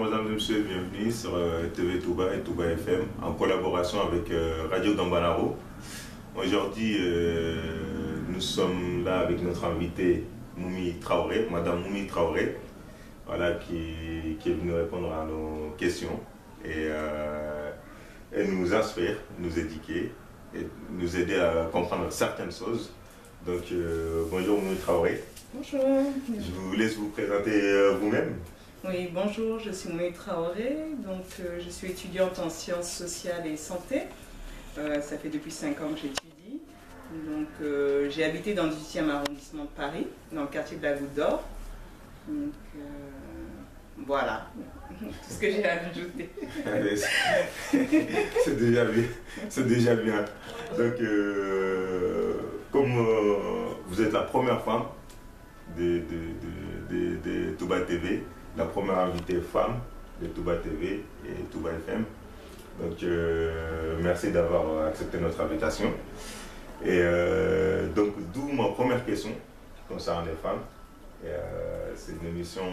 mesdames et messieurs, bienvenue sur TV Touba et Touba FM en collaboration avec Radio Gambanaro. Aujourd'hui, nous sommes là avec notre invitée Moumi Traoré, Madame Moumi Traoré, voilà, qui est venue répondre à nos questions et nous inspire, nous éduquer et nous aider à comprendre certaines choses. Donc, bonjour Moumi Traoré. Bonjour. Je vous laisse vous présenter vous-même. Oui, bonjour, je suis Moumi Traoré, donc je suis étudiante en sciences sociales et santé. Ça fait depuis 5 ans que j'étudie. Donc j'ai habité dans le 18e arrondissement de Paris, dans le quartier de la Goutte d'Or. Donc voilà, tout ce que j'ai à ajouter. C'est déjà bien. C'est déjà bien. Donc comme vous êtes la première femme de Touba TV, la première invitée femme de Touba TV et Touba FM. Donc merci d'avoir accepté notre invitation. Et donc d'où ma première question concernant les femmes. C'est une émission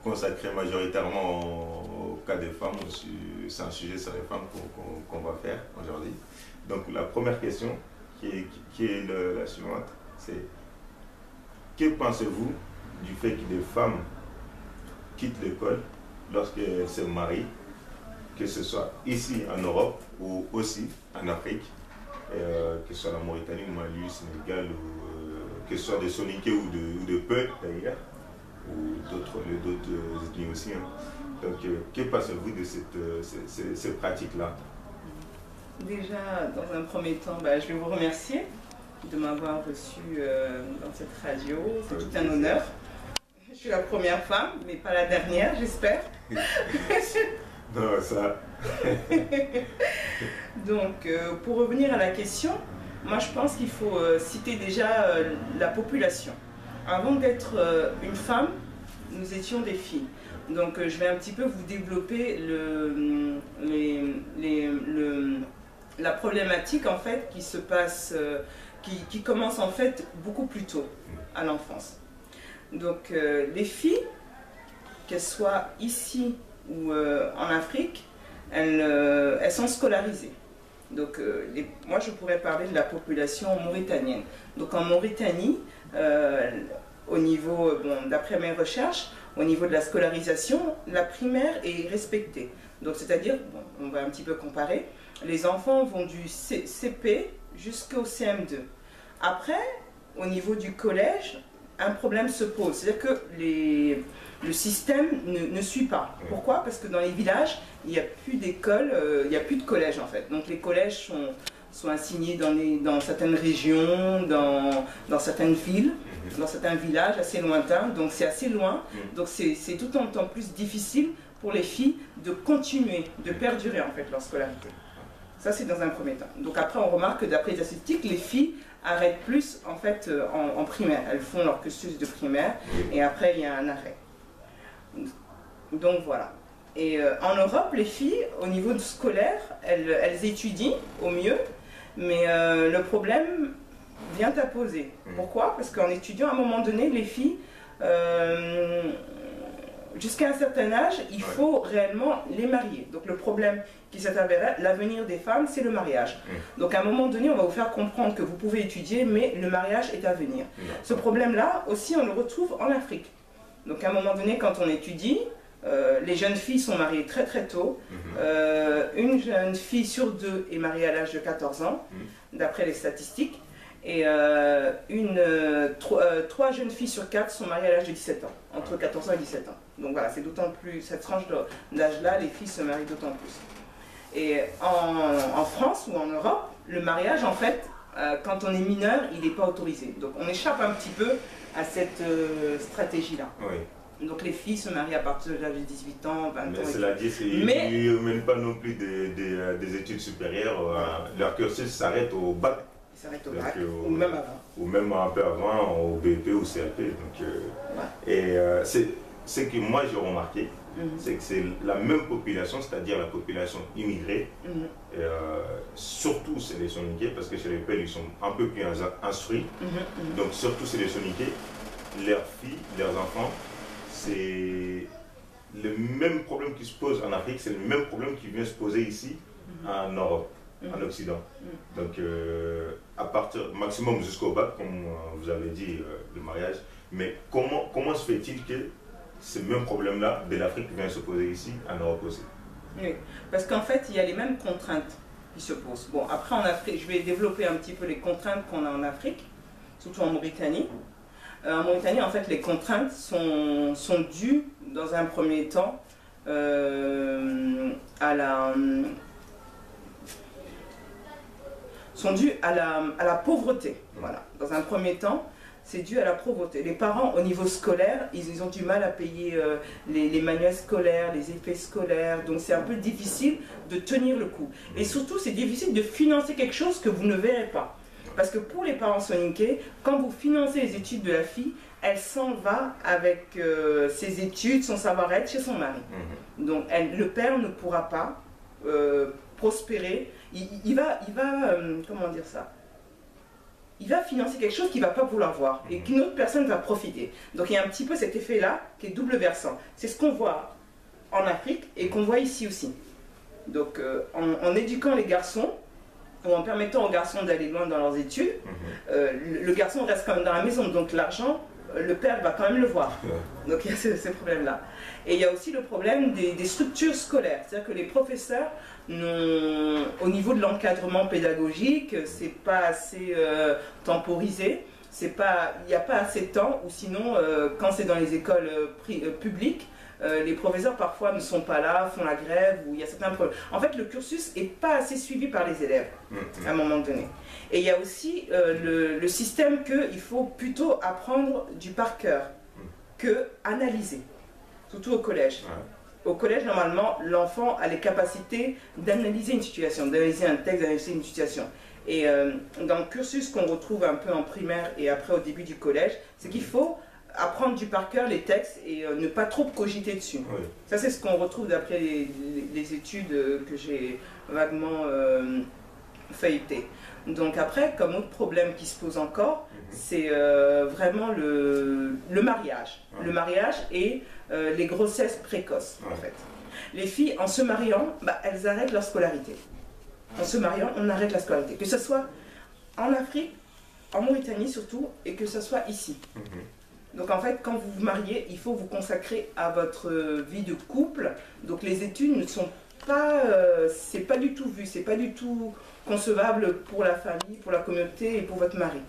consacrée majoritairement au cas des femmes. C'est un sujet sur les femmes qu'on va faire aujourd'hui. Donc la première question qui est la suivante, c'est: que pensez-vous du fait que des femmes quittent l'école lorsqu'elles se marient, que ce soit ici en Europe ou aussi en Afrique, que ce soit la Mauritanie, le Mali, le Sénégal, ou que ce soit des Soninké ou de Peu d'ailleurs, ou d'autres ethnies aussi. Hein. Donc, que pensez-vous de ces pratiques-là? Déjà, dans un premier temps, je vais vous remercier de m'avoir reçu dans cette radio. C'est tout un honneur. Je suis la première femme, mais pas la dernière, j'espère. Non, ça. Donc, pour revenir à la question, moi je pense qu'il faut citer déjà la population. Avant d'être une femme, nous étions des filles. Donc, je vais un petit peu vous développer la problématique en fait qui se passe, qui commence en fait beaucoup plus tôt à l'enfance. Donc, les filles, qu'elles soient ici ou en Afrique, elles sont scolarisées. Donc, moi, je pourrais parler de la population mauritanienne. Donc, en Mauritanie, au niveau, d'après mes recherches, au niveau de la scolarisation, la primaire est respectée. Donc, c'est-à-dire, on va un petit peu comparer, les enfants vont du CP jusqu'au CM2. Après, au niveau du collège, un problème se pose. C'est-à-dire que le système ne suit pas. Pourquoi? Parce que dans les villages, il n'y a plus d'école, il n'y a plus de collège en fait. Donc les collèges sont assignés dans certaines régions, dans certaines villes, dans certains villages assez lointains. Donc c'est assez loin. Donc c'est tout en temps plus difficile pour les filles de continuer, de perdurer en fait leur scolarité. Ça c'est dans un premier temps. Donc après on remarque que d'après les statistiques, les filles arrêtent plus en fait en primaire. Elles font leur cursus de primaire et après il y a un arrêt. Donc voilà. Et en Europe, les filles, au niveau scolaire, elles étudient au mieux, mais le problème vient à poser. Pourquoi? Parce qu'en étudiant, à un moment donné, les filles, jusqu'à un certain âge, il faut réellement les marier. Donc le problème qui s'est avéré, l'avenir des femmes, c'est le mariage. Donc à un moment donné, on va vous faire comprendre que vous pouvez étudier, mais le mariage est à venir. Ce problème-là, aussi, on le retrouve en Afrique. Donc à un moment donné, quand on étudie, les jeunes filles sont mariées très très tôt. Une jeune fille sur 2 est mariée à l'âge de 14 ans, d'après les statistiques. Et 3 jeunes filles sur 4 sont mariées à l'âge de 17 ans, entre 14 ans et 17 ans. Donc voilà, c'est d'autant plus, cette tranche d'âge-là, les filles se marient d'autant plus. Et en France ou en Europe, le mariage, en fait, quand on est mineur, il n'est pas autorisé. Donc on échappe un petit peu à cette stratégie-là. Oui. Donc les filles se marient à partir de l'âge de 18 ans, 20 ans. Mais cela dit, ils ne mènent pas non plus des études supérieures. Leur cursus s'arrête au bac. Ils s'arrêtent au bac, ou même avant. Ou même un peu avant, au BEP ou CAP. Donc, et ce que moi j'ai remarqué, c'est que c'est la même population, c'est-à-dire la population immigrée, surtout c'est les Soninké, parce que chez les Pelles ils sont un peu plus instruits, donc surtout c'est les Soninké, leurs filles, leurs enfants, c'est le même problème qui se pose en Afrique, c'est le même problème qui vient se poser ici en Europe, en Occident. Donc, à partir maximum jusqu'au bac, comme vous avez dit, le mariage. Mais comment se fait-il que ce même problème-là de l'Afrique vient se poser ici, en Europe aussi? Oui, parce qu'en fait, il y a les mêmes contraintes qui se posent. Bon, après en Afrique, je vais développer un petit peu les contraintes qu'on a en Afrique, surtout en Mauritanie. En Mauritanie, en fait, les contraintes sont dues, dans un premier temps, sont dues à la pauvreté. Voilà. Dans un premier temps, c'est dû à la pauvreté. Les parents, au niveau scolaire, ils ont du mal à payer les manuels scolaires, les effets scolaires. Donc c'est un peu difficile de tenir le coup. Et surtout, c'est difficile de financer quelque chose que vous ne verrez pas. Parce que pour les parents soninké, quand vous financez les études de la fille, elle s'en va avec ses études, son savoir-être chez son mari. Donc le père ne pourra pas prospérer. Il va comment dire ça? Il va financer quelque chose qu'il ne va pas vouloir voir et qu'une autre personne va profiter. Donc il y a un petit peu cet effet-là qui est double versant. C'est ce qu'on voit en Afrique et qu'on voit ici aussi. Donc en éduquant les garçons, ou en permettant aux garçons d'aller loin dans leurs études, le garçon reste quand même dans la maison. Donc l'argent, le père va quand même le voir. Donc il y a ce problème-là. Et il y a aussi le problème des structures scolaires. C'est-à-dire que les professeurs, au niveau de l'encadrement pédagogique, c'est pas assez temporisé. Il n'y a pas assez de temps, ou sinon, quand c'est dans les écoles publiques, les professeurs parfois ne sont pas là, font la grève, ou il y a certains problèmes. En fait, le cursus n'est pas assez suivi par les élèves à un moment donné. Et il y a aussi le système qu'il faut plutôt apprendre du par cœur que analyser, surtout au collège. Au collège, normalement, l'enfant a les capacités d'analyser une situation, d'analyser un texte, d'analyser une situation. Et dans le cursus qu'on retrouve un peu en primaire et après au début du collège, c'est qu'il faut apprendre du par cœur les textes et ne pas trop cogiter dessus. Ça, c'est ce qu'on retrouve d'après les études que j'ai vaguement feuilletées. Donc après, comme autre problème qui se pose encore, c'est vraiment le mariage. Le mariage et les grossesses précoces, en fait. Les filles, en se mariant, elles arrêtent leur scolarité. En se mariant, on arrête la scolarité. Que ce soit en Afrique, en Mauritanie surtout, et que ce soit ici. Donc en fait, quand vous vous mariez, il faut vous consacrer à votre vie de couple. Donc les études ne sont pas, c'est pas du tout vu, c'est pas du tout concevable pour la famille, pour la communauté et pour votre mari.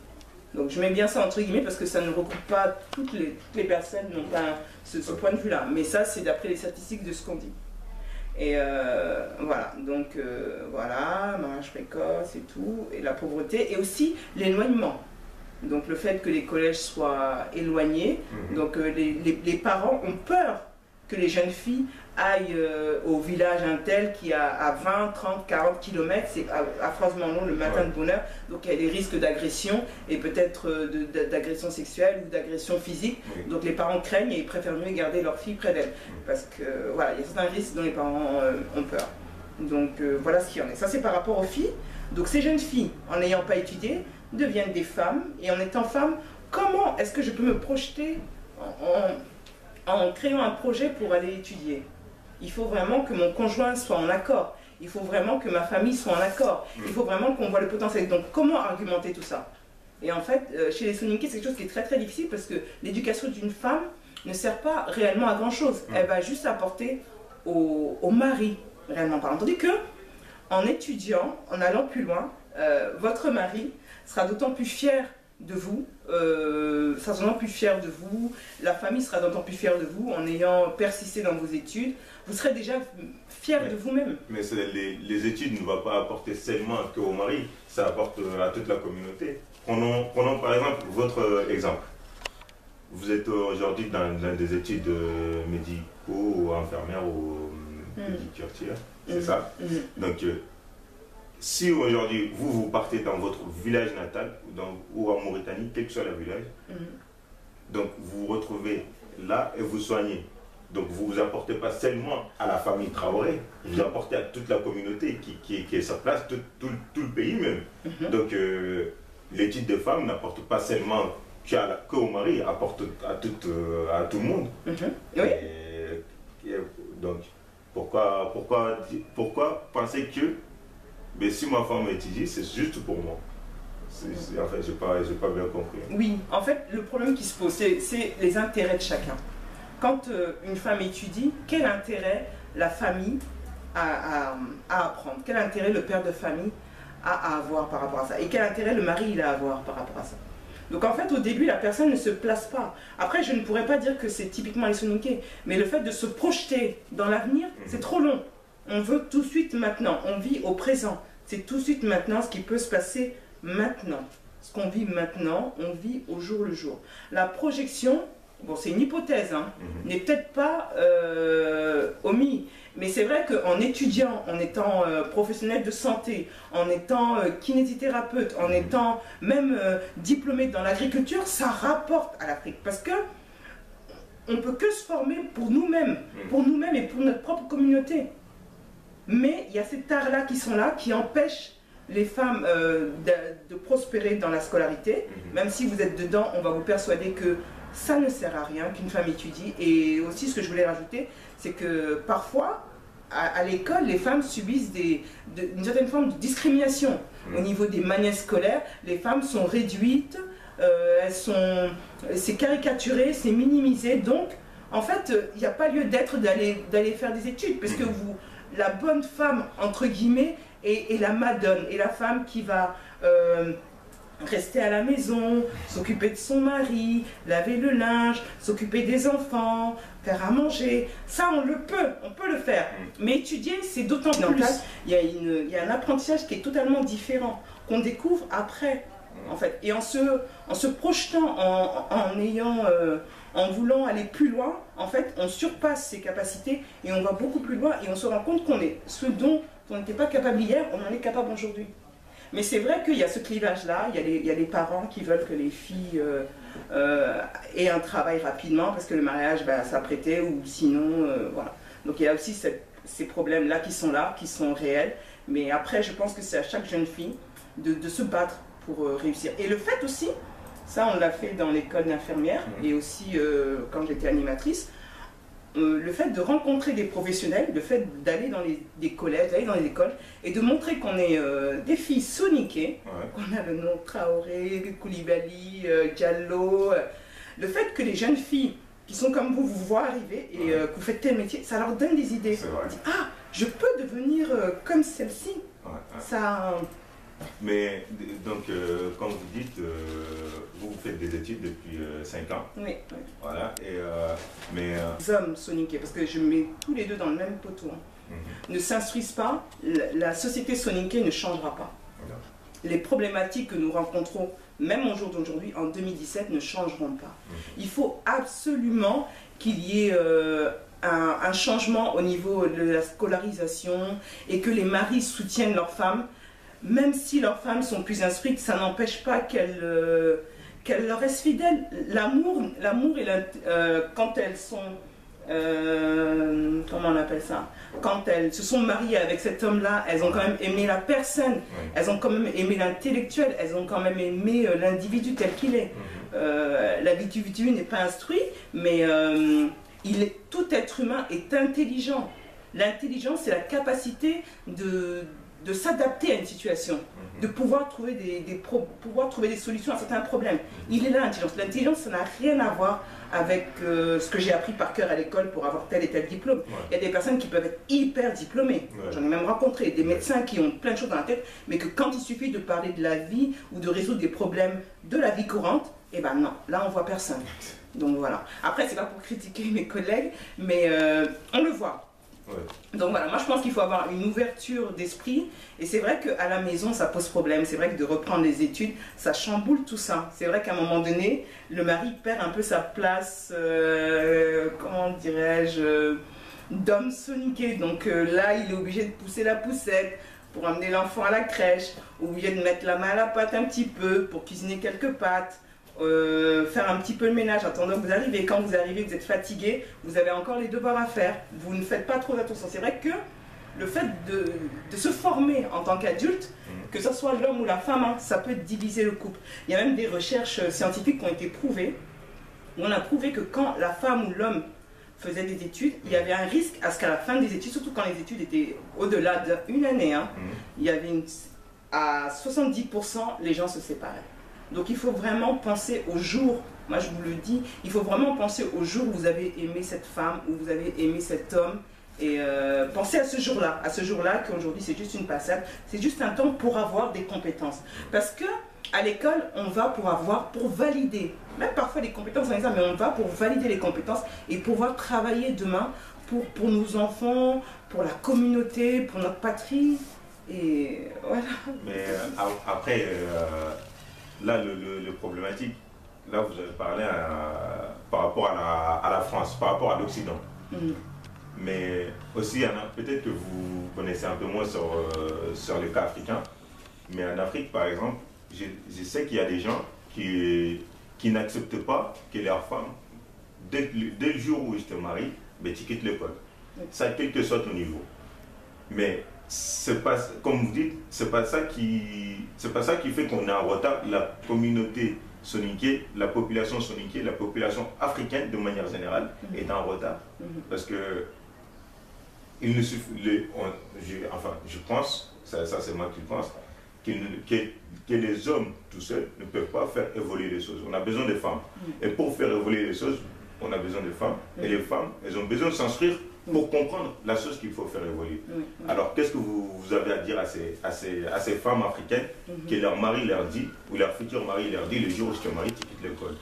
Donc je mets bien ça entre guillemets parce que ça ne regroupe pas toutes les personnes n'ont pas ce point de vue-là. Mais ça, c'est d'après les statistiques de ce qu'on dit. Et voilà, donc voilà, mariage précoce et tout, et la pauvreté, et aussi l'éloignement. Donc le fait que les collèges soient éloignés, donc les parents ont peur que les jeunes filles aillent au village un tel qui a à 20, 30, 40 km, c'est affreusement long le matin de bonne heure, donc il y a des risques d'agression et peut-être d'agression sexuelle ou d'agression physique, donc les parents craignent et ils préfèrent mieux garder leur fille près d'elles, parce que voilà, il y a certains risques dont les parents ont peur. Donc voilà ce qu'il y en est. Ça c'est par rapport aux filles. Donc ces jeunes filles, en n'ayant pas étudié, deviennent des femmes, et en étant femme, comment est-ce que je peux me projeter en créant un projet pour aller étudier? Il faut vraiment que mon conjoint soit en accord, il faut vraiment que ma famille soit en accord, il faut vraiment qu'on voit le potentiel. Donc comment argumenter tout ça? Et en fait, chez les soninké, c'est quelque chose qui est très très difficile parce que l'éducation d'une femme ne sert pas réellement à grand chose, elle va juste apporter au mari, réellement parlant. Tandis que, en étudiant, en allant plus loin, votre mari sera d'autant plus fier de vous, la famille sera d'autant plus fière de vous en ayant persisté dans vos études, vous serez déjà fier de vous-même. Mais les études ne vont pas apporter seulement qu'au mari, ça apporte à toute la communauté. Prenons par exemple votre exemple. Vous êtes aujourd'hui dans des études médicaux ou infirmières ou médicurtières, c'est ça? Donc, si aujourd'hui vous partez dans votre village natal ou en Mauritanie, quel que soit le village, donc vous vous retrouvez là et vous soignez. Donc vous vous apportez pas seulement à la famille Traoré, vous apportez à toute la communauté qui est sur place, tout le pays même. Donc l'étude de femme n'apporte pas seulement qu'au mari, apporte à tout le monde. Donc, pourquoi penser que mais si ma femme étudie, c'est juste pour moi? En fait, j'ai pas bien compris. Oui, en fait, le problème qui se pose, c'est les intérêts de chacun. Quand une femme étudie, quel intérêt la famille a à apprendre? Quel intérêt le père de famille a à avoir par rapport à ça? Et quel intérêt le mari il a à avoir par rapport à ça? Donc en fait, au début, la personne ne se place pas. Après, je ne pourrais pas dire que c'est typiquement les soninké, mais le fait de se projeter dans l'avenir, c'est trop long. On veut tout de suite maintenant, on vit au présent. C'est tout de suite maintenant ce qui peut se passer maintenant. Ce qu'on vit maintenant, on vit au jour le jour. La projection, bon c'est une hypothèse, hein, n'est peut-être pas omis. Mais c'est vrai qu'en étudiant, en étant professionnel de santé, en étant kinésithérapeute, en étant même diplômé dans l'agriculture, ça rapporte à l'Afrique. Parce que on ne peut que se former pour nous-mêmes et pour notre propre communauté. Mais il y a ces tares-là qui empêchent les femmes de prospérer dans la scolarité. Même si vous êtes dedans, on va vous persuader que ça ne sert à rien qu'une femme étudie. Et aussi, ce que je voulais rajouter, c'est que parfois, à l'école, les femmes subissent une certaine forme de discrimination. Au niveau des manières scolaires, les femmes sont réduites, c'est caricaturé, c'est minimisé. Donc, en fait, il n'y a pas lieu d'être d'aller faire des études, parce que la bonne femme, entre guillemets, est la madone, et la femme qui va rester à la maison, s'occuper de son mari, laver le linge, s'occuper des enfants, faire à manger. Ça, on peut le faire. Mais étudier, c'est d'autant plus. Il y a un apprentissage qui est totalement différent, qu'on découvre après, en fait. Et en se projetant, en voulant aller plus loin, en fait, on surpasse ses capacités et on va beaucoup plus loin et on se rend compte qu'on est ce dont on n'était pas capable hier, on en est capable aujourd'hui. Mais c'est vrai qu'il y a ce clivage-là, il y a les parents qui veulent que les filles aient un travail rapidement parce que le mariage s'apprêtait ou sinon, voilà. Donc il y a aussi ces problèmes-là, qui sont réels. Mais après, je pense que c'est à chaque jeune fille de se battre pour réussir. Et le fait aussi, ça on l'a fait dans l'école d'infirmière et aussi quand j'étais animatrice, le fait de rencontrer des professionnels, le fait d'aller dans des collèges, d'aller dans les écoles et de montrer qu'on est des filles soninké, qu'on a le nom Traoré, Koulibaly, Diallo, le fait que les jeunes filles qui sont comme vous voient arriver et que vous faites tel métier, ça leur donne des idées. On dit, ah, je peux devenir comme celle-ci. Ça... Mais donc, comme vous dites, vous faites des études depuis 5 ans. Oui. Voilà. Les hommes soninké, parce que je mets tous les deux dans le même poteau, ne s'instruisent pas, la société soninké ne changera pas. Les problématiques que nous rencontrons, même au jour d'aujourd'hui, en 2017, ne changeront pas. Il faut absolument qu'il y ait un changement au niveau de la scolarisation et que les maris soutiennent leurs femmes. Même si leurs femmes sont plus instruites, ça n'empêche pas qu'elles leur restent fidèles. L'amour quand elles sont... comment on appelle ça? Quand elles se sont mariées avec cet homme-là, elles ont quand même aimé la personne, elles ont quand même aimé l'intellectuel, elles ont quand même aimé l'individu tel qu'il est. L'individu n'est pas instruit, mais tout être humain est intelligent. L'intelligence, c'est la capacité de s'adapter à une situation, de pouvoir trouver des solutions à certains problèmes. Il est là l'intelligence. L'intelligence, ça n'a rien à voir avec ce que j'ai appris par cœur à l'école pour avoir tel et tel diplôme. Il y a des personnes qui peuvent être hyper diplômées. J'en ai même rencontré des médecins qui ont plein de choses dans la tête, mais que quand il suffit de parler de la vie ou de résoudre des problèmes de la vie courante, eh ben non, là on voit personne. Donc voilà. Après, c'est pas pour critiquer mes collègues, mais on le voit. Donc voilà, moi je pense qu'il faut avoir une ouverture d'esprit et c'est vrai qu'à la maison ça pose problème, c'est vrai que de reprendre les études ça chamboule tout ça, c'est vrai qu'à un moment donné le mari perd un peu sa place, comment dirais-je, d'homme soninké, donc là il est obligé de pousser la poussette pour amener l'enfant à la crèche, obligé de mettre la main à la pâte un petit peu pour cuisiner quelques pâtes. Faire un petit peu le ménage, attendant que vous arrivez. Quand vous arrivez, vous êtes fatigué, vous avez encore les devoirs à faire, vous ne faites pas trop attention. C'est vrai que le fait de se former en tant qu'adulte, que ce soit l'homme ou la femme, ça peut diviser le couple. Il y a même des recherches scientifiques qui ont été prouvées, où on a prouvé que quand la femme ou l'homme faisaient des études, il y avait un risque à ce qu'à la fin des études, surtout quand les études étaient au-delà d'une année, hein, il y avait à 70% les gens se séparaient. Donc il faut vraiment penser au jour, moi je vous le dis, il faut vraiment penser au jour où vous avez aimé cette femme, où vous avez aimé cet homme, et pensez à ce jour-là qu'aujourd'hui c'est juste une passade, c'est juste un temps pour avoir des compétences. Parce que à l'école, on va pour valider, même parfois les compétences, mais on va pour valider les compétences et pouvoir travailler demain pour nos enfants, pour la communauté, pour notre patrie. Et voilà. Mais après, là, le problématique, là vous avez parlé par rapport à la France, par rapport à l'Occident. Mais aussi, peut-être que vous connaissez un peu moins sur le cas africain, mais en Afrique, par exemple, je sais qu'il y a des gens qui n'acceptent pas que leur femme, dès le jour où ils te marient, ben, tu quittes l'école. Ça, quel que soit ton niveau. Mais c'est pas, comme vous dites, c'est pas ça qui fait qu'on est en retard. La communauté soninké, la population soninké, la population africaine de manière générale est en retard. Parce que il ne suffit, je pense, ça c'est moi qui pense, que les hommes tout seuls ne peuvent pas faire évoluer les choses. On a besoin des femmes. Et pour faire évoluer les choses, on a besoin des femmes. Et les femmes, elles ont besoin de s'instruire pour comprendre la chose qu'il faut faire évoluer. Alors, qu'est-ce que vous avez à dire à ces femmes africaines que leur mari leur dit, ou leur futur mari leur dit, le jour où je te marie, tu quittes l'école?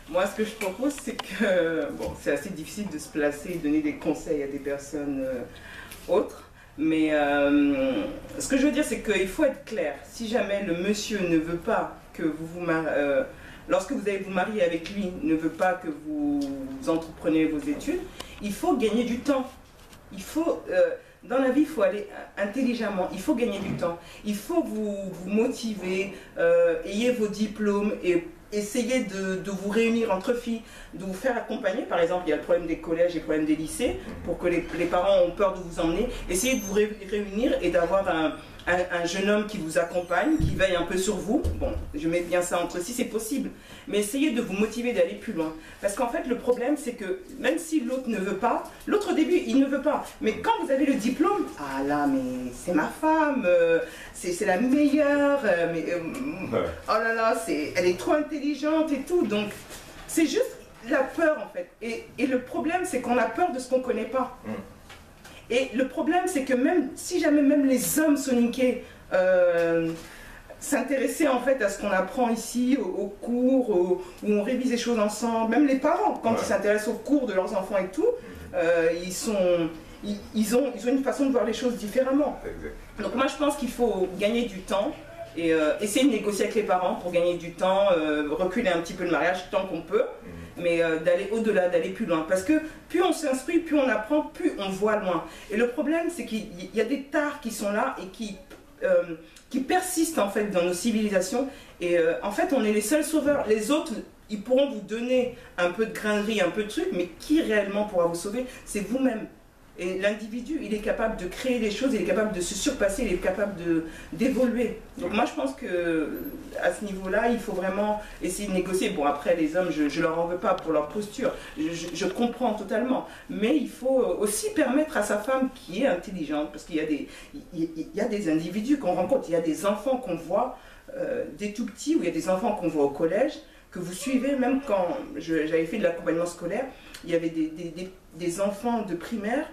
Moi, ce que je propose, c'est que, bon, c'est assez difficile de se placer et donner des conseils à des personnes autres. Mais ce que je veux dire, c'est qu'il faut être clair. Si jamais le monsieur ne veut pas que vous vous mariez, lorsque vous allez vous marier avec lui, ne veut pas que vous entrepreniez vos études, il faut gagner du temps. Il faut, dans la vie, il faut aller intelligemment. Il faut gagner du temps. Il faut vous motiver, ayez vos diplômes et essayez de vous réunir entre filles, de vous faire accompagner. Par exemple, il y a le problème des collèges et le problème des lycées, pour que les parents ont peur de vous emmener. Essayez de vous réunir et d'avoir un jeune homme qui vous accompagne, qui veille un peu sur vous. Bon, je mets bien ça entre si c'est possible, mais essayez de vous motiver d'aller plus loin. Parce qu'en fait, le problème, c'est que même si l'autre ne veut pas, l'autre au début, il ne veut pas. Mais quand vous avez le diplôme, ah là, mais c'est ma femme, c'est la meilleure, oh là là, elle est trop intelligente et tout. Donc, c'est juste la peur, en fait. Et le problème, c'est qu'on a peur de ce qu'on ne connaît pas. Et le problème, c'est que même si jamais même les hommes soninké s'intéressaient en fait à ce qu'on apprend ici, aux cours, où on révise les choses ensemble, même les parents, quand ils s'intéressent aux cours de leurs enfants et tout, ils ont une façon de voir les choses différemment. Donc moi, je pense qu'il faut gagner du temps et essayer de négocier avec les parents pour gagner du temps, reculer un petit peu le mariage tant qu'on peut. Mais d'aller au-delà, d'aller plus loin. Parce que plus on s'instruit, plus on apprend, plus on voit loin. Et le problème, c'est qu'il y a des tares qui sont là et qui persistent en fait dans nos civilisations. Et en fait, on est les seuls sauveurs. Les autres, ils pourront vous donner un peu de grainerie, un peu de trucs, mais qui réellement pourra vous sauver? C'est vous-même. Et l'individu, il est capable de créer des choses, il est capable de se surpasser, il est capable d'évoluer. Donc moi, je pense qu'à ce niveau-là, il faut vraiment essayer de négocier. Bon, après, les hommes, je ne leur en veux pas pour leur posture. Je comprends totalement. Mais il faut aussi permettre à sa femme qui est intelligente, parce qu'il y a des individus qu'on rencontre, il y a des enfants qu'on voit, des tout petits, ou il y a des enfants qu'on voit au collège, que vous suivez, même quand j'avais fait de l'accompagnement scolaire, il y avait des enfants de primaire.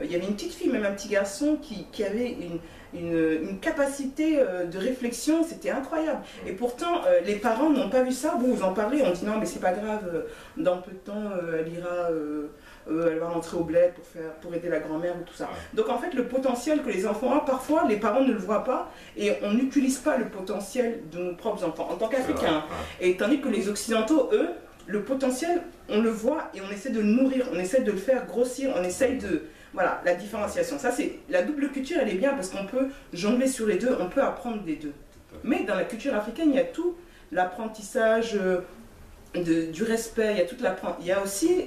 Il y avait une petite fille, même un petit garçon, qui avait une capacité de réflexion, c'était incroyable. Et pourtant, les parents n'ont pas vu ça. Vous en parlez, on dit non, mais c'est pas grave, dans peu de temps, elle va rentrer au bled pour aider la grand-mère ou tout ça. Donc en fait, le potentiel que les enfants ont, parfois, les parents ne le voient pas et on n'utilise pas le potentiel de nos propres enfants en tant qu'Africains. Et tandis que les Occidentaux, eux, le potentiel, on le voit et on essaie de le nourrir, on essaie de le faire grossir, on essaie de... Voilà, la différenciation. Ça, c'est la double culture, elle est bien parce qu'on peut jongler sur les deux, on peut apprendre des deux. Mais dans la culture africaine, il y a tout l'apprentissage du respect, il y a aussi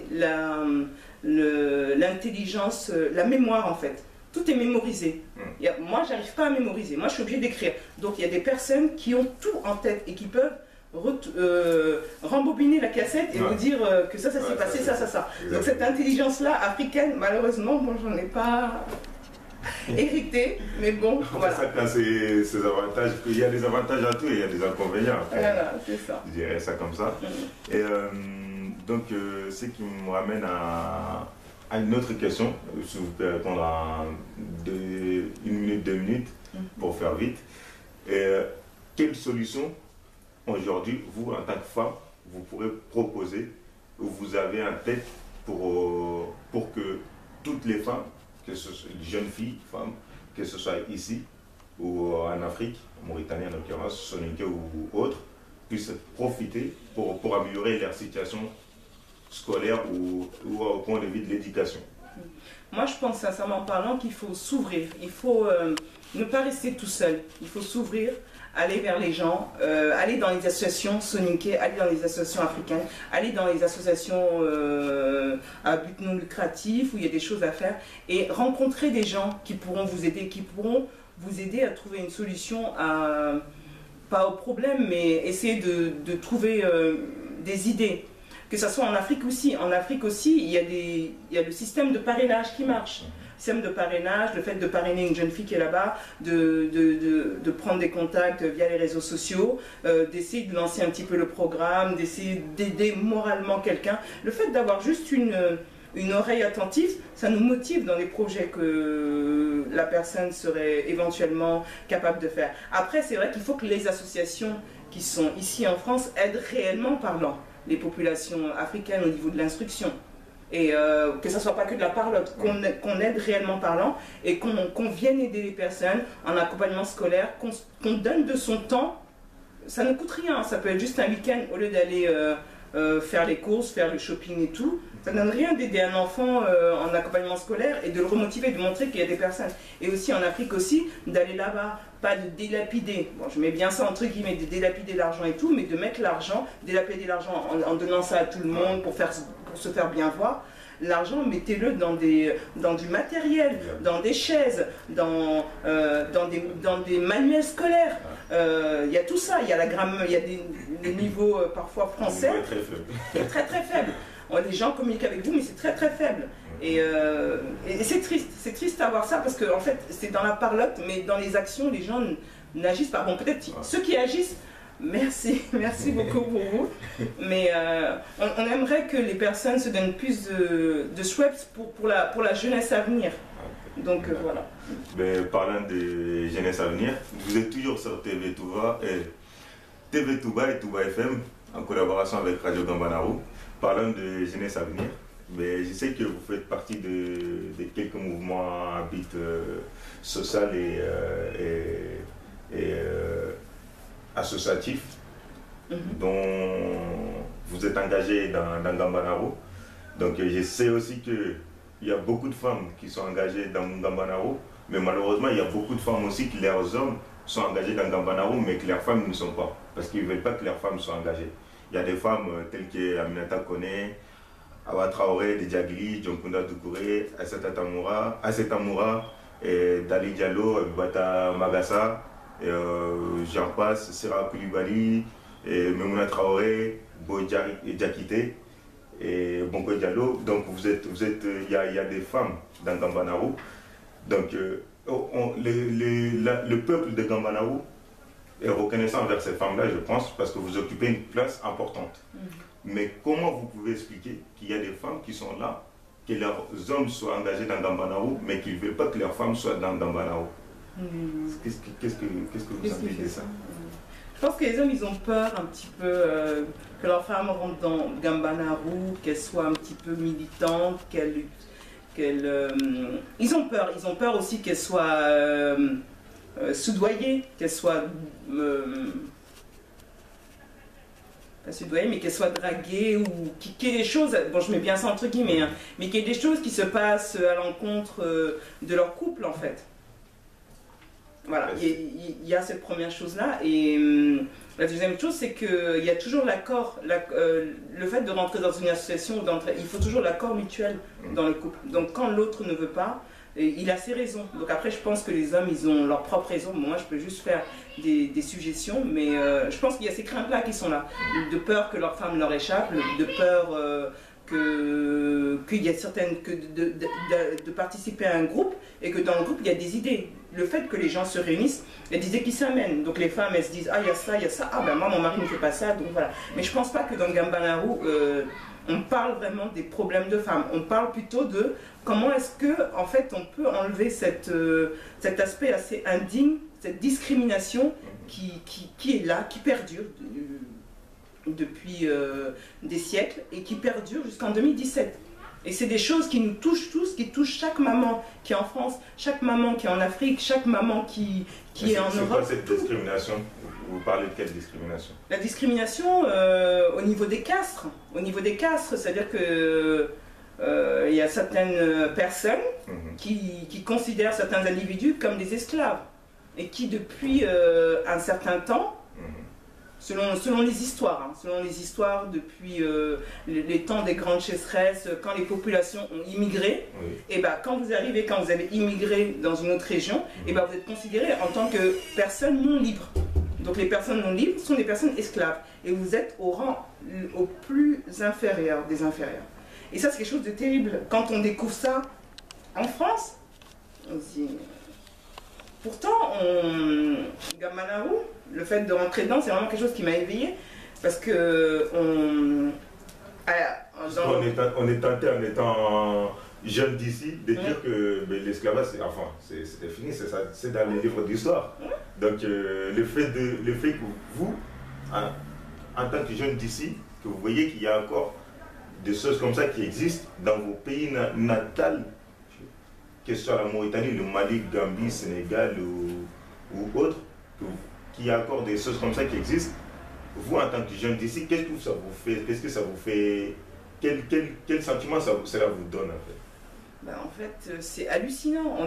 l'intelligence, la mémoire en fait. Tout est mémorisé. Moi, j'arrive pas à mémoriser. Moi, je suis obligée d'écrire. Donc, il y a des personnes qui ont tout en tête et qui peuvent rembobiner la cassette et Ouais. vous dire que ça s'est passé, ça. Donc cette intelligence-là, africaine, malheureusement, moi j'en ai pas hérité, mais bon, voilà. Chacun ses avantages. Il y a des avantages à tout et il y a des inconvénients. Voilà, c'est ça. Je dirais ça comme ça. Et donc, ce qui me ramène à une autre question, si vous pouvez répondre en 1 minute, 2 minutes, pour faire vite. Quelle solution, aujourd'hui, vous, en tant que femme, vous pourrez proposer, ou vous avez en tête pour que toutes les femmes, que ce soit jeunes filles, femmes, que ce soit ici ou en Afrique, en Mauritanie en l'occurrence, Soninké ou autres, puissent profiter pour améliorer leur situation scolaire ou au point de vue de l'éducation? Moi, je pense sincèrement parlant qu'il faut s'ouvrir. Il faut ne pas rester tout seul. Il faut s'ouvrir, aller vers les gens, aller dans les associations soninké, aller dans les associations africaines, aller dans les associations à but non lucratif où il y a des choses à faire et rencontrer des gens qui pourront vous aider, à trouver une solution pas au problème, mais essayer de trouver des idées. Que ce soit en Afrique aussi. En Afrique aussi, il y a le système de parrainage qui marche. Le système de parrainage, le fait de parrainer une jeune fille qui est là-bas, de prendre des contacts via les réseaux sociaux, d'essayer de lancer un petit peu le programme, d'essayer d'aider moralement quelqu'un. Le fait d'avoir juste une oreille attentive, ça nous motive dans les projets que la personne serait éventuellement capable de faire. Après, c'est vrai qu'il faut que les associations qui sont ici en France aident réellement parlant les populations africaines au niveau de l'instruction. Et que ça ne soit pas que de la parlotte, qu'on aide réellement parlant et qu'on vienne aider les personnes en accompagnement scolaire, qu'on donne de son temps. Ça ne coûte rien, ça peut être juste un week-end au lieu d'aller faire les courses, faire le shopping et tout. Ça ne donne rien d'aider un enfant en accompagnement scolaire et de le remotiver, de montrer qu'il y a des personnes. Et aussi en Afrique aussi, d'aller là-bas, pas de délapider, bon je mets bien ça entre guillemets, de délapider l'argent et tout, mais de mettre l'argent, délapider l'argent en donnant ça à tout le monde pour se faire bien voir. L'argent, mettez-le dans du matériel, dans des chaises, dans des manuels scolaires. Il y a tout ça, il y a la grammaire, il y a des niveaux parfois français. Très faible. Très faible. Les gens communiquent avec vous, mais c'est très faible. Et c'est triste à voir ça parce que en fait, c'est dans la parlotte, mais dans les actions, les gens n'agissent pas. Bon, peut-être ceux qui agissent, merci beaucoup pour vous. Mais on aimerait que les personnes se donnent plus de souhaits pour la jeunesse à venir. Donc voilà. Mais parlant de jeunesse à venir, vous êtes toujours sur TV Touba et Touba FM en collaboration avec Radio Gambanaru. Parlant de jeunesse à venir, mais je sais que vous faites partie de quelques mouvements à but social et associatif, dont vous êtes engagé dans Gambanaru. Donc je sais aussi qu'il y a beaucoup de femmes qui sont engagées dans Gambanaru, mais malheureusement il y a beaucoup de femmes aussi que leurs hommes sont engagés dans Gambanaru, mais que leurs femmes ne sont pas, parce qu'ils ne veulent pas que leurs femmes soient engagées. Il y a des femmes telles que Aminata Kone, Awa Traoré, Djagli, Djonkunda Doukouré, Asseta Amoura, Dali Diallo, Bata Magassa, j'en passe, Sera Koulibaly, Memouna Traoré, Bo Diakité et Bonko Diallo. Donc il y a des femmes dans Gambanaru. Donc le peuple de Gambanaru est reconnaissant envers ces femmes-là, je pense, parce que vous occupez une place importante. Mais comment vous pouvez expliquer qu'il y a des femmes qui sont là, que leurs hommes soient engagés dans Gambanaru, mais qu'ils ne veulent pas que leurs femmes soient dans Gambanaru? Qu'est-ce que vous en dites de ça? Je pense que les hommes, ils ont peur un petit peu que leurs femmes rentrent dans Gambanaru, qu'elles soient un petit peu militantes, ils ont peur aussi qu'elles soient soudoyées, qu'elles soient pas soudoyées, mais qu'elles soient draguées ou qu'il y ait des choses, bon je mets bien ça entre guillemets, hein, mais qu'il y ait des choses qui se passent à l'encontre de leur couple en fait. Voilà, il y a cette première chose-là. Et la deuxième chose, c'est qu'il y a toujours l'accord, le fait de rentrer dans une association, il faut toujours l'accord mutuel dans le couple. Donc quand l'autre ne veut pas, Et il a ses raisons. Donc après, je pense que les hommes, ils ont leurs propres raisons. Moi, je peux juste faire des suggestions, mais je pense qu'il y a ces craintes-là qui sont là. De peur que leur femme leur échappe, de peur qu'il y a certaines... de participer à un groupe, et que dans le groupe, il y a des idées. Le fait que les gens se réunissent, il y a des idées qui s'amènent. Donc les femmes, elles se disent, ah, il y a ça, ah ben moi, mon mari ne fait pas ça, donc voilà. Mais je pense pas que dans Gambalaru, on parle vraiment des problèmes de femmes. On parle plutôt de comment est-ce que, en fait, on peut enlever cet aspect assez indigne, cette discrimination qui est là, qui perdure depuis des siècles et qui perdure jusqu'en 2017. Et c'est des choses qui nous touchent tous, qui touchent chaque maman qui est en France, chaque maman qui est en Afrique, chaque maman qui est en Europe. C'est quoi cette discrimination? Vous parlez de quelle discrimination? La discrimination au niveau des castres. Au niveau des castres, c'est-à-dire que il y a certaines personnes qui considèrent certains individus comme des esclaves et qui depuis un certain temps, selon les histoires, depuis les temps des grandes chasseresses, quand les populations ont immigré, et ben, quand vous avez immigré dans une autre région, et ben, vous êtes considéré en tant que personne non libre. Donc les personnes non libres sont des personnes esclaves. Et vous êtes au rang au plus inférieur des inférieurs. Et ça, c'est quelque chose de terrible. Quand on découvre ça en France, on se dit... Pourtant, Gambalaru, le fait de rentrer dedans, c'est vraiment quelque chose qui m'a éveillée. Parce que on est tenté en étant jeune d'ici de dire que l'esclavage, c'est fini, c'est dans les livres d'histoire. Donc le fait que vous, en tant que jeune d'ici, que vous voyez qu'il y a encore des choses comme ça qui existent dans vos pays natals, que ce soit la Mauritanie, le Mali, Gambie, Sénégal ou autre, qu'il y a encore des choses comme ça qui existent, vous en tant que jeune d'ici, qu'est-ce que ça vous fait? Qu'est-ce que ça vous fait? Quel sentiment cela vous donne en fait? Ben, en fait, c'est hallucinant.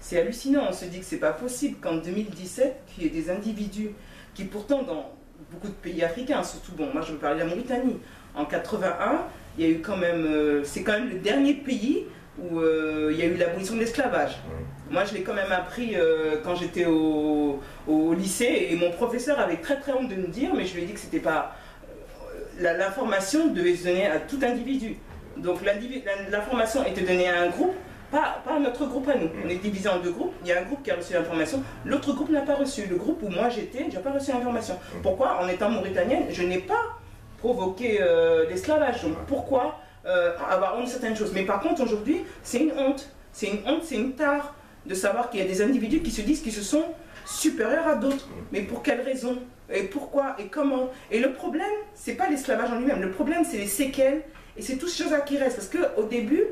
C'est hallucinant. On se dit que c'est pas possible qu'en 2017, qu'il y ait des individus qui pourtant dans beaucoup de pays africains, surtout, bon, moi je veux parler de la Mauritanie, en 81, il y a eu quand même, c'est quand même le dernier pays où il y a eu l'abolition de l'esclavage. Moi, je l'ai quand même appris quand j'étais au lycée, et mon professeur avait très honte de nous dire, mais je lui ai dit que c'était pas... l'information devait se donner à tout individu. Donc l'information était donnée à un groupe, pas à notre groupe à nous. On est divisé en deux groupes, il y a un groupe qui a reçu l'information, l'autre groupe n'a pas reçu. Le groupe où moi j'étais, j'ai pas reçu l'information. Pourquoi? En étant mauritanienne, je n'ai pas provoqué l'esclavage. Donc pourquoi avoir honte de certaines choses? Mais par contre, aujourd'hui, c'est une honte. C'est une honte, c'est une tare de savoir qu'il y a des individus qui se disent qu'ils se sont supérieurs à d'autres. Mais pour quelles raisons? Et pourquoi? Et comment? Et le problème, c'est pas l'esclavage en lui-même. Le problème, c'est les séquelles. Et c'est toutes ces choses-là qui restent. Parce qu'au début,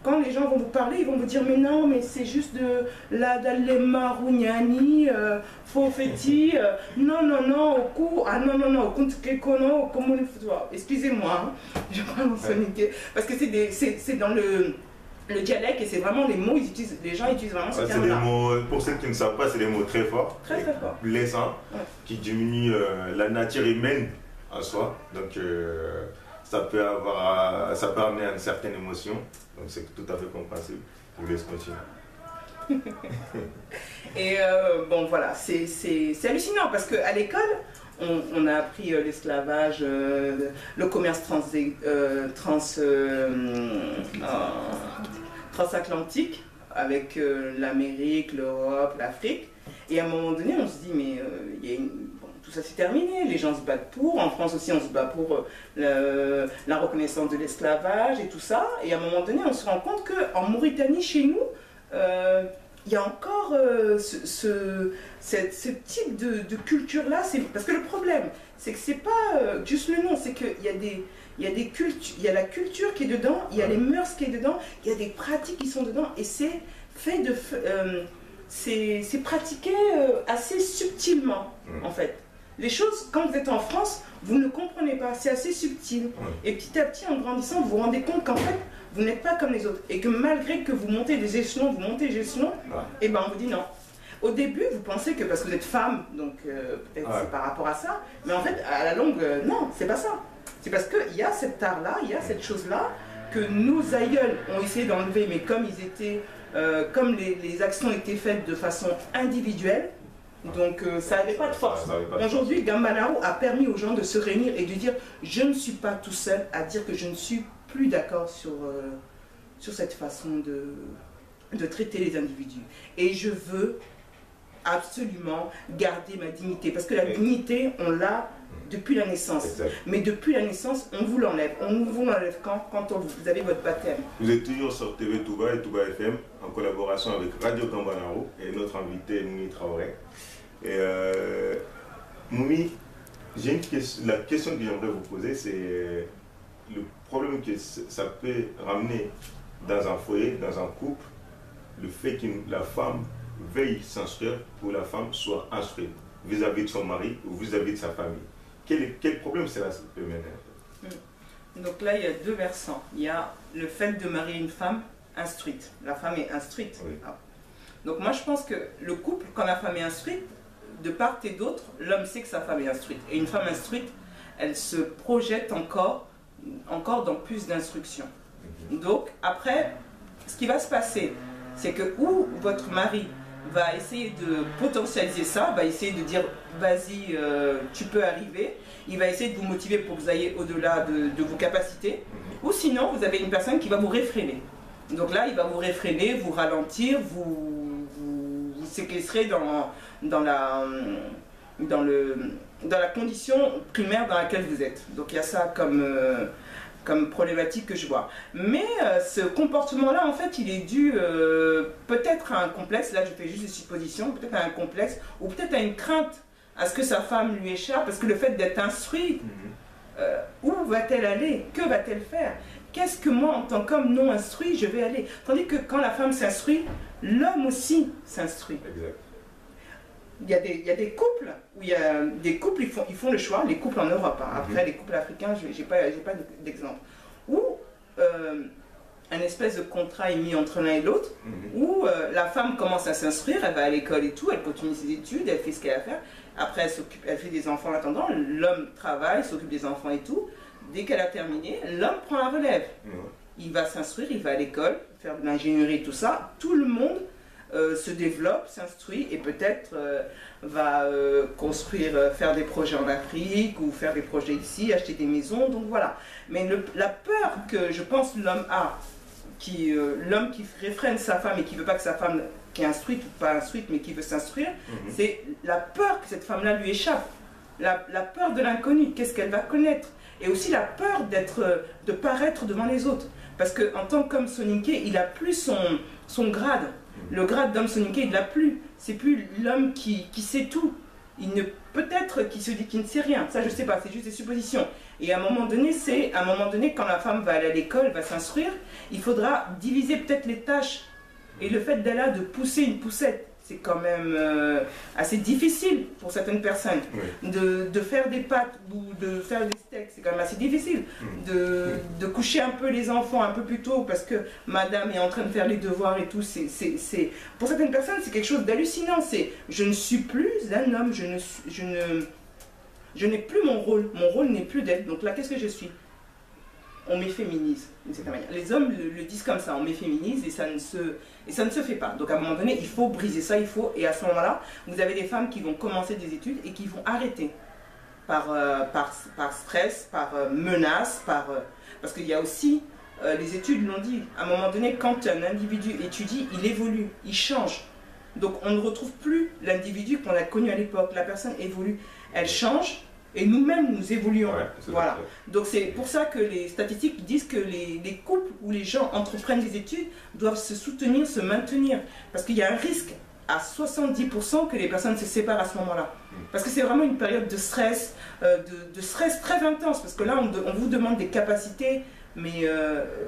quand les gens vont vous parler, ils vont vous dire, mais non, mais c'est juste de la dalema rougnani, fofeti, non, au coup, ah non, au compte kekono, comment il faut. Excusez-moi, hein, je parle en sonique. Parce que c'est dans le dialecte, et c'est vraiment les mots, les gens utilisent vraiment ce terme-là. Pour ceux qui ne savent pas, c'est des mots très forts, très forts, blessants, qui diminuent la nature humaine en soi. Donc ça peut amener à une certaine émotion. Donc c'est tout à fait compréhensible. Je vous laisse continuer. Et bon voilà, c'est hallucinant parce qu'à l'école, on a appris l'esclavage, le commerce transatlantique avec l'Amérique, l'Europe, l'Afrique. Et à un moment donné, on se dit, mais tout ça c'est terminé, les gens se battent pour, en France aussi on se bat pour la reconnaissance de l'esclavage et tout ça. Et à un moment donné, on se rend compte qu'en Mauritanie, chez nous, il y a encore ce type de culture-là. Parce que le problème, c'est que c'est pas juste le nom, c'est qu'il y a la culture qui est dedans, il y a les mœurs qui est dedans, il y a des pratiques qui sont dedans, et c'est fait de... c'est pratiqué assez subtilement, en fait. Les choses, quand vous êtes en France, vous ne comprenez pas, c'est assez subtil. Et petit à petit, en grandissant, vous vous rendez compte qu'en fait, vous n'êtes pas comme les autres. Et que malgré que vous montez des échelons, et ben on vous dit non. Au début, vous pensez que parce que vous êtes femme, donc peut-être c'est par rapport à ça, mais en fait, à la longue, non, c'est pas ça. C'est parce qu'il y a cet art-là, il y a cette chose-là, que nos aïeuls ont essayé d'enlever, mais comme ils étaient, comme les actions étaient faites de façon individuelle, donc ça n'avait pas de force. Aujourd'hui, Gambanaro a permis aux gens de se réunir et de dire je ne suis pas tout seul à dire que je ne suis plus d'accord sur cette façon de traiter les individus. Et je veux absolument garder ma dignité. Parce que la dignité, on l'a depuis la naissance. Exact. Mais depuis la naissance, on vous l'enlève. On vous l'enlève quand vous avez votre baptême. Vous êtes toujours sur TV Touba et Touba FM en collaboration avec Radio Gambanaro et notre invité Moumi Traoré. Et Moumi, la question que j'aimerais vous poser, c'est le problème que ça peut ramener dans un foyer, dans un couple, le fait que la femme veuille s'instruire ou la femme soit instruite vis-à-vis de son mari ou vis-à-vis de sa famille. Quel problème cela peut mener? Donc là, il y a deux versants. Il y a le fait de marier une femme instruite. La femme est instruite. Oui. Donc moi, je pense que le couple, quand la femme est instruite, de part et d'autre, l'homme sait que sa femme est instruite. Et une femme instruite, elle se projette encore dans plus d'instructions. Donc après, ce qui va se passer, c'est que où votre mari va essayer de potentialiser ça, va essayer de dire vas-y, tu peux arriver, il va essayer de vous motiver pour que vous ayez au-delà de vos capacités, ou sinon vous avez une personne qui va vous réfréner. Donc là, il va vous réfréner, vous ralentir, vous séquestrer dans la condition primaire dans laquelle vous êtes. Donc il y a ça comme problématique que je vois. Mais ce comportement-là, en fait, il est dû peut-être à un complexe, là je fais juste des suppositions, peut-être à un complexe, ou peut-être à une crainte à ce que sa femme lui échappe, parce que le fait d'être instruit, où va-t-elle aller? Que va-t-elle faire? Qu'est-ce que moi, en tant qu'homme non instruit, je vais aller? Tandis que quand la femme s'instruit, l'homme aussi s'instruit. Exact. Il y a des couples où ils font le choix, les couples en Europe, hein. Après les couples africains, j'ai pas d'exemple, où un espèce de contrat est mis entre l'un et l'autre, où la femme commence à s'instruire, elle va à l'école et tout, elle continue ses études, elle fait ce qu'elle a à faire, après elle fait des enfants en attendant, l'homme travaille, s'occupe des enfants et tout, dès qu'elle a terminé, l'homme prend la relève, il va s'instruire, il va à l'école, faire de l'ingénierie et tout ça, tout le monde se développe, s'instruit et peut-être va construire, faire des projets en Afrique ou faire des projets ici, acheter des maisons, donc voilà. Mais la peur que je pense l'homme a, l'homme qui réfrène sa femme et qui ne veut pas que sa femme, qui est instruite ou pas instruite, mais qui veut s'instruire, c'est la peur que cette femme-là lui échappe, la peur de l'inconnu, qu'est-ce qu'elle va connaître, et aussi la peur de paraître devant les autres. Parce qu'en tant qu'homme soninké, il n'a plus son grade. Le grade d'homme soninké, il ne l'a plus. C'est plus l'homme qui sait tout. Peut-être qu'il se dit qu'il ne sait rien. Ça, je ne sais pas, c'est juste des suppositions. Et à un moment donné, quand la femme va aller à l'école, va s'instruire, il faudra diviser peut-être les tâches. Et le fait d'aller de pousser une poussette, c'est quand même assez difficile pour certaines personnes. De faire des pâtes ou de faire des steaks, c'est quand même assez difficile. De coucher un peu les enfants un peu plus tôt parce que madame est en train de faire les devoirs et tout. Pour certaines personnes, c'est quelque chose d'hallucinant. Je ne suis plus un homme, je n'ai plus mon rôle. Mon rôle n'est plus d'être. Donc là, qu'est-ce que je suis? On m'efféminise d'une certaine manière. Les hommes le disent comme ça, on m'efféminise et ça ne se fait pas. Donc à un moment donné, il faut briser ça, et à ce moment-là, vous avez des femmes qui vont commencer des études et qui vont arrêter par stress, par menace, parce qu'il y a aussi, les études l'ont dit, à un moment donné, quand un individu étudie, il évolue, il change. Donc on ne retrouve plus l'individu qu'on a connu à l'époque, la personne évolue, elle change. Et nous-mêmes, nous évoluons. Voilà. Donc c'est pour ça que les statistiques disent que les couples où les gens entreprennent des études doivent se soutenir, se maintenir. Parce qu'il y a un risque à 70% que les personnes se séparent à ce moment-là. Parce que c'est vraiment une période de stress, de stress très intense. Parce que là, on vous demande des capacités, mais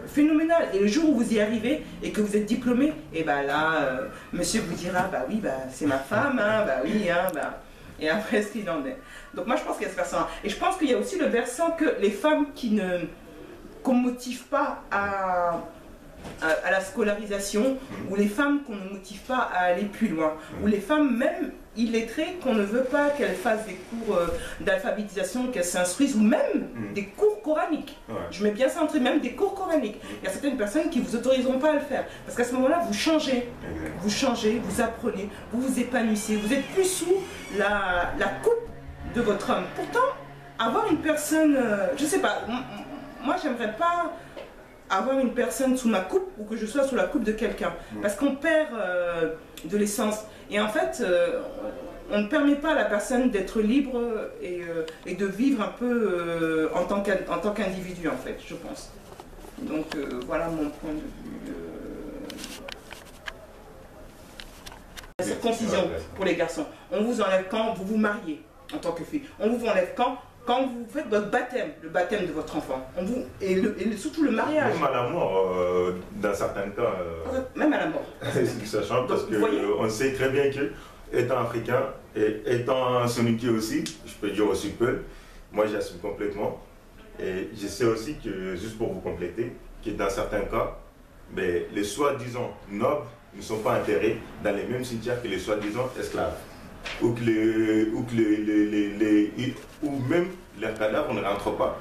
phénoménales. Et le jour où vous y arrivez et que vous êtes diplômé, et ben là, monsieur vous dira, bah oui, bah, c'est ma femme, hein, bah oui, hein, bah... Et après, ce qu'il en est. Donc moi, je pense qu'il y a ce versant-là. Et je pense qu'il y a aussi le versant que les femmes qu'on ne motive pas à la scolarisation, ou les femmes qu'on ne motive pas à aller plus loin, ou les femmes même illettrées qu'on ne veut pas qu'elles fassent des cours d'alphabétisation, qu'elles s'instruisent, ou même des cours coraniques. Ouais. Je mets bien ça entre même des cours coraniques. Il y a certaines personnes qui ne vous autoriseront pas à le faire. Parce qu'à ce moment-là, vous changez. Vous changez, vous apprenez, vous vous épanouissez. Vous êtes plus sous la coupe de votre homme. Pourtant, avoir une personne, je ne sais pas, moi j'aimerais pas avoir une personne sous ma coupe ou que je sois sous la coupe de quelqu'un. Parce qu'on perd de l'essence. Et en fait, on ne permet pas à la personne d'être libre et de vivre un peu en tant qu'individu, en fait, je pense. Donc voilà mon point de vue. La circoncision pour les garçons. On vous enlève quand vous vous mariez en tant que fille. On vous enlève quand vous faites votre baptême, le baptême de votre enfant. Et surtout le mariage. Même à la mort, dans certains cas. Même à la mort. Ça change parce qu'on sait très bien que, étant africain et étant soninké aussi, je peux dire aussi peu, moi j'assume complètement. Et je sais aussi que, juste pour vous compléter, que dans certains cas, ben, les soi-disant nobles ne sont pas enterrés dans les mêmes cimetières que les soi-disant esclaves. Ou même leurs cadavres ne rentrent pas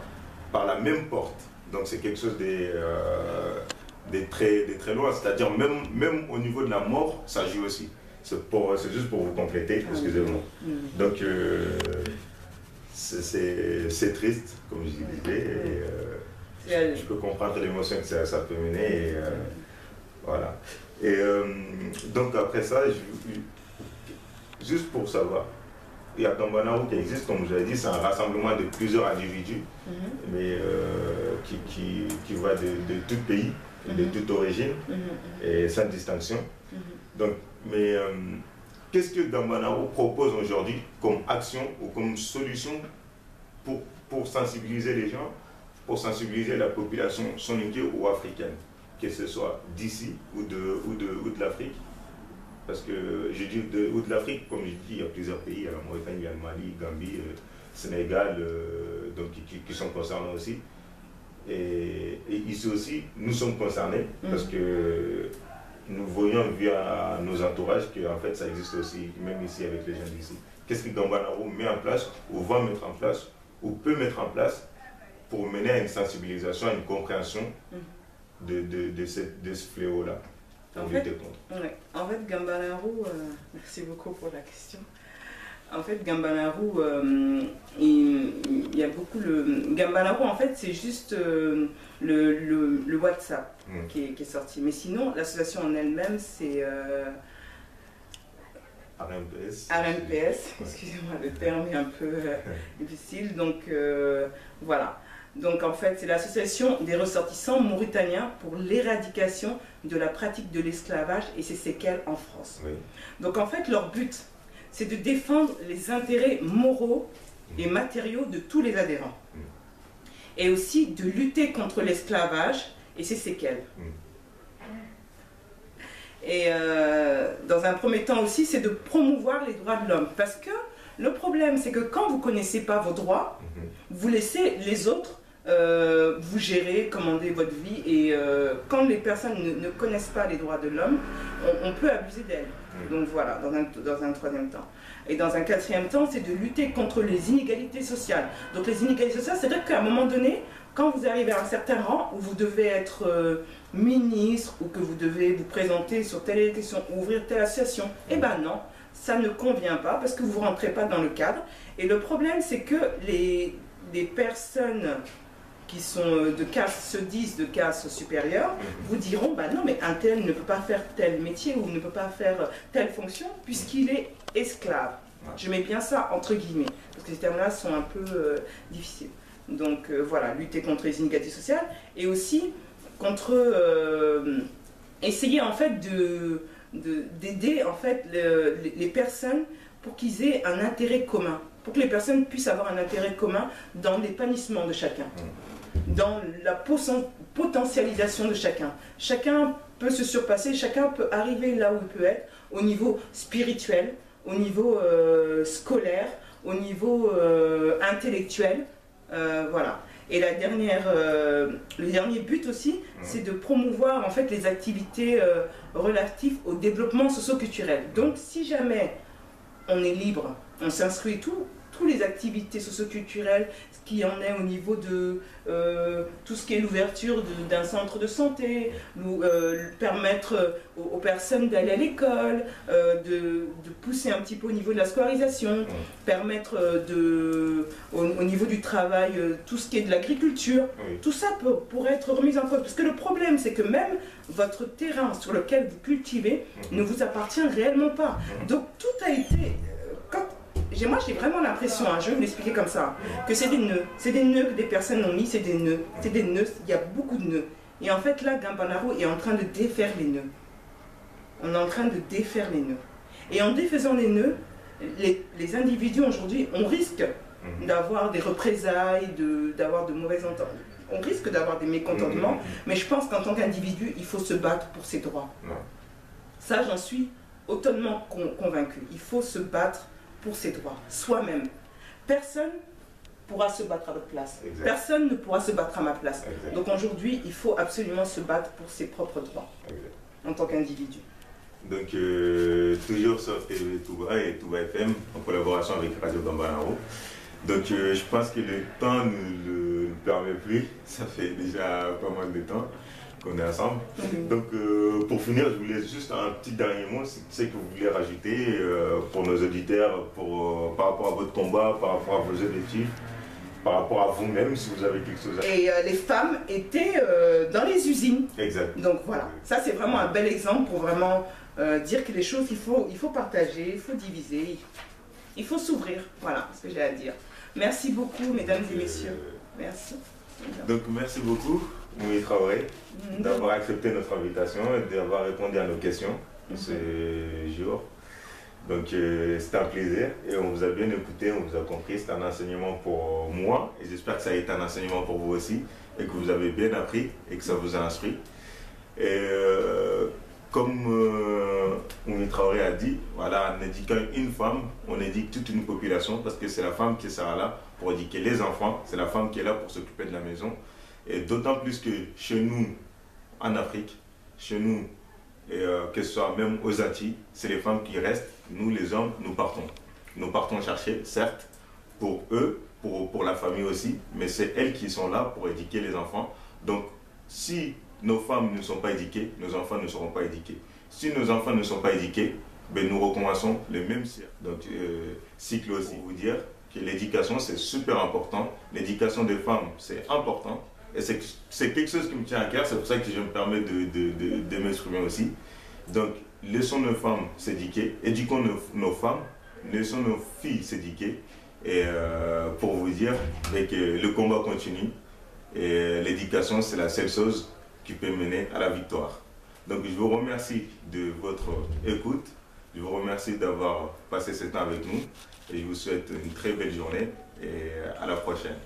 par la même porte. Donc c'est quelque chose de très loin. C'est-à-dire même au niveau de la mort, ça joue aussi. C'est juste pour vous compléter, excusez-moi. Donc c'est triste, comme je disais. Et, je peux comprendre l'émotion que ça peut mener. Et, voilà. Et donc après ça, juste pour savoir, il y a Gambanaru qui existe, comme je l'ai dit, c'est un rassemblement de plusieurs individus, mais qui va de tout pays, de toute origine, et sans distinction. Donc, mais qu'est-ce que Gambanaru propose aujourd'hui comme action ou comme solution pour sensibiliser les gens, pour sensibiliser la population soninké ou africaine, que ce soit d'ici ou de l'Afrique? Parce que je dis ou de l'Afrique, comme je dis, il y a plusieurs pays, il y a la Mauritanie, il y a le Mali, Gambie, Sénégal, donc, qui sont concernés aussi. Et ici aussi, nous sommes concernés parce que nous voyons via nos entourages qu'en fait ça existe aussi, même ici avec les gens d'ici. Qu'est-ce que Gambanaru met en place, ou va mettre en place, ou peut mettre en place pour mener à une sensibilisation, à une compréhension de ce fléau-là? En fait, Gambanaru, merci beaucoup pour la question. En fait, Gambanaru, il y a beaucoup Gambanaru, en fait, c'est juste le WhatsApp qui est sorti. Mais sinon, l'association en elle-même, c'est RMPS, excusez-moi, le terme est un peu difficile. Donc, voilà. Donc en fait, c'est l'association des ressortissants mauritaniens pour l'éradication de la pratique de l'esclavage et ses séquelles en France. Oui. Donc en fait, leur but, c'est de défendre les intérêts moraux et matériaux de tous les adhérents. Et aussi de lutter contre l'esclavage et ses séquelles. Et dans un premier temps aussi, c'est de promouvoir les droits de l'homme. Parce que le problème, c'est que quand vous ne connaissez pas vos droits, vous laissez les autres vous gérer, commander votre vie. Et quand les personnes ne connaissent pas les droits de l'homme, on peut abuser d'elles. Donc voilà, dans un troisième temps. Et dans un quatrième temps, c'est de lutter contre les inégalités sociales. Donc les inégalités sociales, c'est-à-dire qu'à un moment donné, quand vous arrivez à un certain rang où vous devez être ministre ou que vous devez vous présenter sur telle question, ouvrir telle association, eh ben non, ça ne convient pas parce que vous ne rentrez pas dans le cadre. Et le problème, c'est que les personnes qui sont se disent de classe supérieure, vous diront, bah non, mais un tel ne peut pas faire tel métier ou ne peut pas faire telle fonction puisqu'il est esclave. Je mets bien ça entre guillemets, parce que ces termes-là sont un peu difficiles. Donc voilà, lutter contre les inégalités sociales et aussi contre essayer en fait d'aider en fait les personnes pour qu'ils aient un intérêt commun, pour que les personnes puissent avoir un intérêt commun dans l'épanouissement de chacun, dans la potentialisation de chacun. Chacun peut se surpasser, chacun peut arriver là où il peut être, au niveau spirituel, au niveau scolaire, au niveau intellectuel, voilà. Et le dernier but aussi, c'est de promouvoir en fait les activités relatives au développement socio-culturel. Donc si jamais on est libre, on s'inscrit et tout, toutes les activités socioculturelles, ce qui en est au niveau de tout ce qui est l'ouverture d'un centre de santé, permettre aux personnes d'aller à l'école, de pousser un petit peu au niveau de la scolarisation, permettre au niveau du travail, tout ce qui est de l'agriculture, tout ça pourrait être remis en cause. Parce que le problème, c'est que même votre terrain sur lequel vous cultivez ne vous appartient réellement pas. Donc tout a été... Moi j'ai vraiment l'impression, je vais vous l'expliquer comme ça, que c'est des nœuds. C'est des nœuds que des personnes ont mis, c'est des nœuds. C'est des nœuds, il y a beaucoup de nœuds. Et en fait là, Gambanaro est en train de défaire les nœuds. On est en train de défaire les nœuds. Et en défaisant les nœuds, les individus aujourd'hui, on risque d'avoir des représailles, d'avoir de mauvaises ententes. On risque d'avoir des mécontentements, mais je pense qu'en tant qu'individu, il faut se battre pour ses droits. Ça, j'en suis hautement convaincu. Il faut se battre pour ses droits, soi-même. Personne ne pourra se battre à votre place. Exact. Personne ne pourra se battre à ma place. Exact. Donc aujourd'hui, il faut absolument se battre pour ses propres droits, en tant qu'individu. Donc, toujours sur TV Touba et Touba FM, en collaboration avec Radio Gambanaro. Donc, je pense que le temps ne le permet plus. Ça fait déjà pas mal de temps qu'on est ensemble. Donc, pour finir, je voulais juste un petit dernier mot, c'est que vous voulez rajouter pour nos auditeurs, par rapport à votre combat, par rapport à vos objectifs, par rapport à vous-même, si vous avez quelque chose à dire. Et les femmes étaient dans les usines. Exact. Donc voilà, ça c'est vraiment un bel exemple pour vraiment dire que les choses, il faut partager, il faut diviser, il faut s'ouvrir. Voilà ce que j'ai à dire. Merci beaucoup, mesdames et messieurs. Merci. Donc merci beaucoup, Moui Traoré, d'avoir accepté notre invitation et d'avoir répondu à nos questions ce jour. Donc c'était un plaisir et on vous a bien écouté, on vous a compris, c'est un enseignement pour moi et j'espère que ça a été un enseignement pour vous aussi et que vous avez bien appris et que ça vous a instruit. Et comme Moui Traoré a dit, voilà, en éduquant une femme, on éduque toute une population parce que c'est la femme qui sera là pour éduquer les enfants, c'est la femme qui est là pour s'occuper de la maison. Et d'autant plus que chez nous, en Afrique, chez nous, et que ce soit même aux Antilles, c'est les femmes qui restent. Nous, les hommes, nous partons. Nous partons chercher, certes, pour eux, pour la famille aussi, mais c'est elles qui sont là pour éduquer les enfants. Donc, si nos femmes ne sont pas éduquées, nos enfants ne seront pas éduqués. Si nos enfants ne sont pas éduqués, ben nous recommençons le même cycle. Donc, cycle aussi, vous dire que l'éducation, c'est super important. L'éducation des femmes, c'est important. Et c'est quelque chose qui me tient à cœur, c'est pour ça que je me permets de m'exprimer aussi. Donc, laissons nos femmes s'éduquer, éduquons nos femmes, laissons nos filles s'éduquer. Et pour vous dire que le combat continue. Et l'éducation, c'est la seule chose qui peut mener à la victoire. Donc, je vous remercie de votre écoute. Je vous remercie d'avoir passé ce temps avec nous. Et je vous souhaite une très belle journée et à la prochaine.